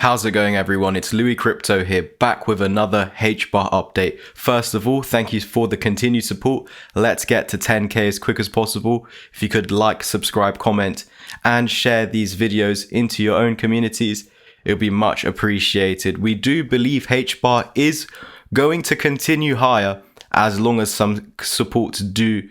How's it going, everyone? It's Louis Crypto here, back with another Hbar update. First of all, thank you for the continued support. Let's get to 10k as quick as possible. If you could like, subscribe, comment, and share these videos into your own communities, it would be much appreciated. We do believe Hbar is going to continue higher as long as some supports do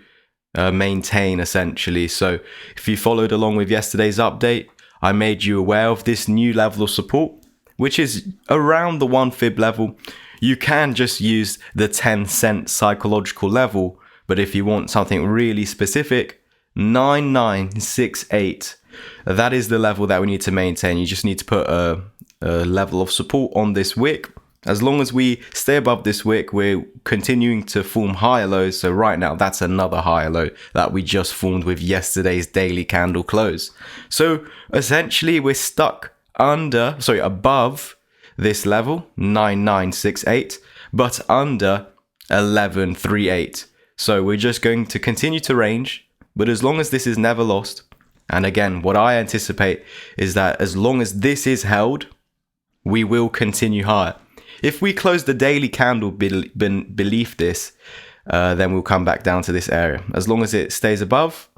maintain, essentially. So if you followed along with yesterday's update, I made you aware of this new level of support, which is around the 1 fib level. You can just use the 10-cent psychological level, but if you want something really specific, 9968, that is the level that we need to maintain. You just need to put a level of support on this wick. As long as we stay above this wick, we're continuing to form higher lows. So right now, that's another higher low that we just formed with yesterday's daily candle close. So essentially, we're stuck above this level, 9968, but under 1138. So we're just going to continue to range, but as long as this is never lost, and again, what I anticipate is that as long as this is held, we will continue higher. If we close the daily candle beneath this, then we'll come back down to this area. As long as it stays above,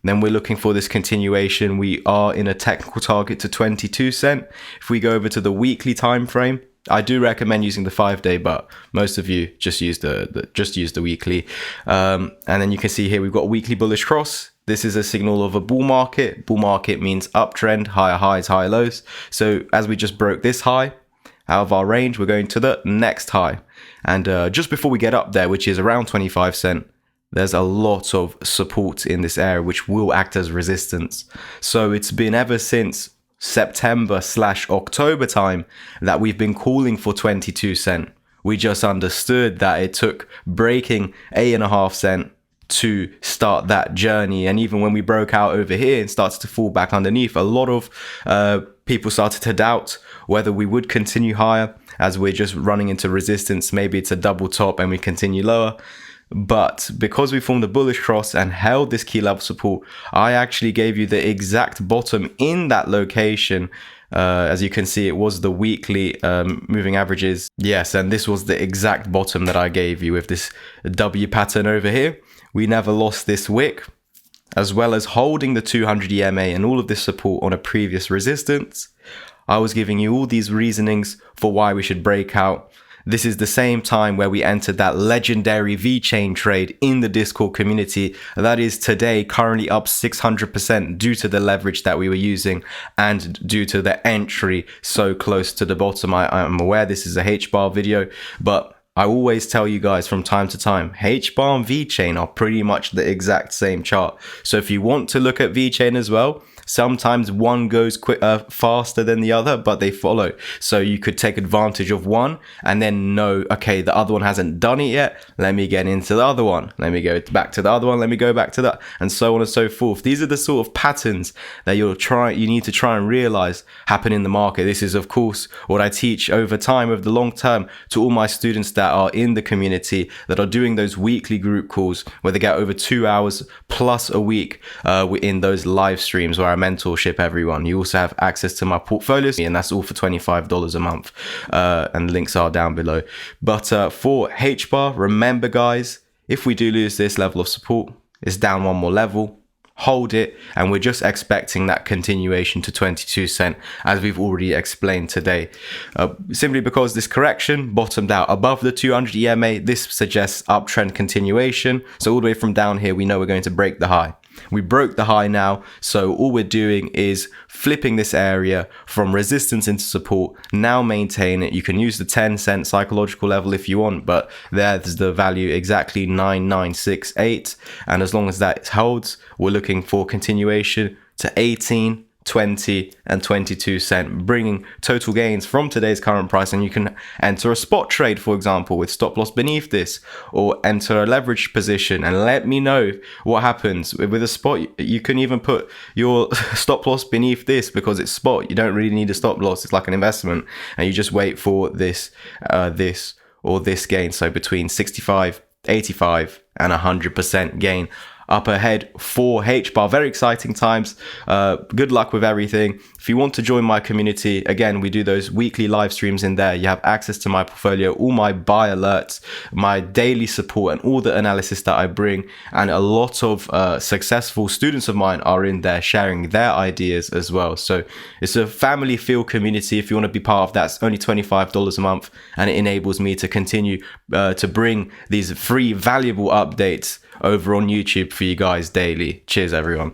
then we're looking for this continuation. We are in a technical target to 22 cent. If we go over to the weekly time frame, I do recommend using the 5-day, but most of you just use the weekly. And then you can see here we've got a weekly bullish cross. This is a signal of a bull market. Bull market means uptrend, higher highs, higher lows. So as we just broke this high out of our range, we're going to the next high. And just before we get up there, which is around 25 cent, there's a lot of support in this area, which will act as resistance. So it's been ever since September/October time that we've been calling for 22 cent. We just understood that it took breaking 8.5 cent to start that journey. And even when we broke out over here and started to fall back underneath, a lot of people started to doubt whether we would continue higher as we're just running into resistance. Maybe it's a double top and we continue lower. But because we formed a bullish cross and held this key level support, I actually gave you the exact bottom in that location. As you can see, it was the weekly moving averages. Yes, and this was the exact bottom that I gave you with this W pattern over here. We never lost this wick, as well as holding the 200 EMA and all of this support on a previous resistance. I was giving you all these reasonings for why we should break out. This is the same time where we entered that legendary V-chain trade in the Discord community. That is today currently up 600% due to the leverage that we were using and due to the entry so close to the bottom. I'm aware this is a Hbar video, but I always tell you guys from time to time, Hbar and V-chain are pretty much the exact same chart. So if you want to look at V-chain as well, sometimes one goes faster than the other, but they follow. So you could take advantage of one and then know, okay, the other one hasn't done it yet. Let me get into the other one. Let me go back to the other one. Let me go back to that, and so on and so forth. These are the sort of patterns that you need to try and realize happen in the market. This is, of course, what I teach over time, over the long term, to all my students that are in the community that are doing those weekly group calls where they get over 2 hours plus a week in those live streams where I mentorship everyone. You also have access to my portfolios, and that's all for $25 a month, and links are down below. But for Hbar, remember guys, if we do lose this level of support, it's down one more level, hold it, and we're just expecting that continuation to 22 cent as we've already explained today, simply because this correction bottomed out above the 200 EMA. This suggests uptrend continuation. So all the way from down here, we know we're going to break the high. We broke the high now, so all we're doing is flipping this area from resistance into support. Now maintain it. You can use the 10-cent psychological level if you want, but there's the value exactly 9968. And as long as that holds, we're looking for continuation to 18, 20 and 22 cent, bringing total gains from today's current price. And you can enter a spot trade, for example, with stop loss beneath this, or enter a leverage position and let me know what happens with a spot. You can even put your stop loss beneath this because it's spot. You don't really need a stop loss. It's like an investment, and you just wait for this gain. So between 65, 85 and 100% gain up ahead for Hbar. Very exciting times. Good luck with everything. If you want to join my community, again, we do those weekly live streams in there. You have access to my portfolio, all my buy alerts, my daily support, and all the analysis that I bring. And a lot of successful students of mine are in there sharing their ideas as well. So it's a family feel community. If you want to be part of that, it's only $25 a month, and it enables me to continue to bring these free valuable updates over on YouTube for you guys daily. Cheers, everyone.